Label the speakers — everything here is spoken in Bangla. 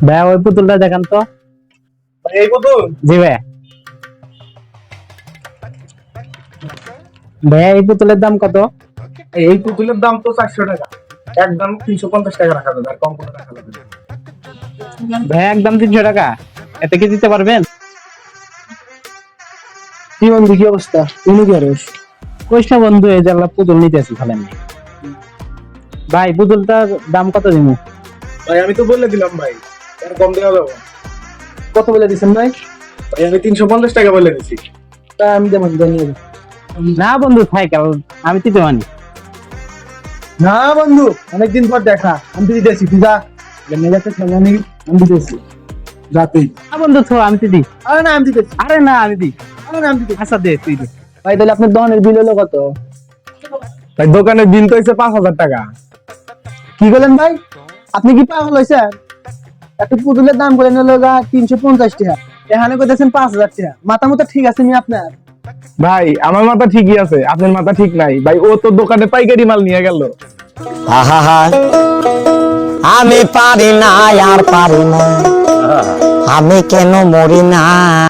Speaker 1: ভাইয়া ওই পুতুলটা দেখান তো।
Speaker 2: ভাই এই পুতুল?
Speaker 1: জি ভাইয়া। ভাইয়া এই পুতুলের দাম কত?
Speaker 2: এই পুতুলের দাম তো 400 টাকা, একদম 350 টাকা রাখা যাবে, আর কম করে রাখা যাবে না।
Speaker 1: ভাইয়া একদম 300 টাকা, এতে কি দিতে পারবেন?
Speaker 2: কি বন্ধু, কি অবস্থা? তুমি কি আরস?
Speaker 1: কইস না বন্ধু, এই যে আল্লাহ পুতুল নিতে আসি ফেলেন নি। ভাই পুতুলটার দাম কত দিব?
Speaker 2: ভাই আমি তো বলে দিলাম ভাই, এর কম দেওয়া যাবে না।
Speaker 3: কত বলে দিচ্ছেন ভাই?
Speaker 2: ভাই আমি 350 টাকা বলে দিছি।
Speaker 3: তা আমি যেমন জানিয়ে দেব।
Speaker 1: না বন্ধু থাক, আমি দিতে মানি।
Speaker 3: না বন্ধু, অনেকদিন পর দেখা, আমি তো দিতেছি, তুই যা মেজাজটা ঠান্ডা নেই, আমি দিতেছি, যা তুই।
Speaker 1: না বন্ধু থো, আমি তো দিই।
Speaker 3: আরে না, আমি দিতেছি,
Speaker 1: আরে না আমি দিই।
Speaker 3: আরে না, আমি দিতেছি।
Speaker 1: আচ্ছা দে তুই দে।
Speaker 3: ভাই তাহলে আপনার দহনের বিল হলো কত?
Speaker 2: ভাই দোকানের বিল তো হচ্ছে 5000 টাকা।
Speaker 3: কি বলেন ভাই? আপনি কি পাগল হয়েছেন? একটা পুতুলের দাম বলেন হলো 350 টাকা, এখানে কইতেছেন 5000 টাকা। মাথা মতো ঠিক আছে নি আপনার?
Speaker 2: ভাই আমার মাথা ঠিকই আছে, আপনার মাথা ঠিক নাই। ভাই ও তো দোকানে পাইকারি মাল নিয়ে গেল।
Speaker 4: আহা, আমি পারি না আর পারি না, আমি কেন মরি না।